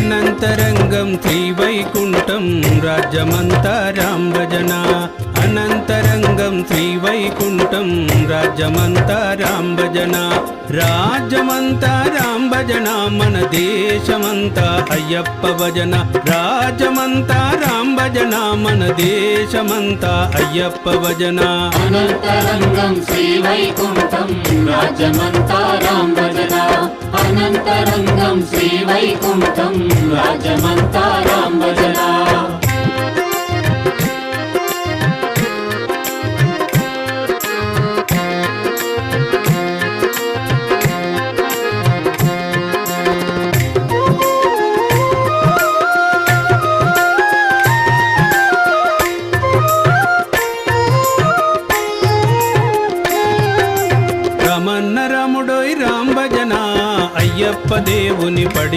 అనంతరంగం శ్రీవైకుంఠం రాజ్యమంతా రామ భజన అనంతరంగం శ్రీవైకుంఠం రాజ్యమంతా రామ భజన రాజ్యమంతా రామ భజన మన దేశమంతా అయ్యప్ప భజన రాజ్యమంతా రామ భజన మన దేశమంతా అయ్యప్ప భజన అనంతరంగం శ్రీవైకుంఠం రాజ్యమంతా రామ భజన అనంతరంగం శ్రీవైకుంఠం రాజ్యమంతా రామ భజన రమన్న రాముడోయ్ రామ భజన అయ్యప్ప దేవుని పడి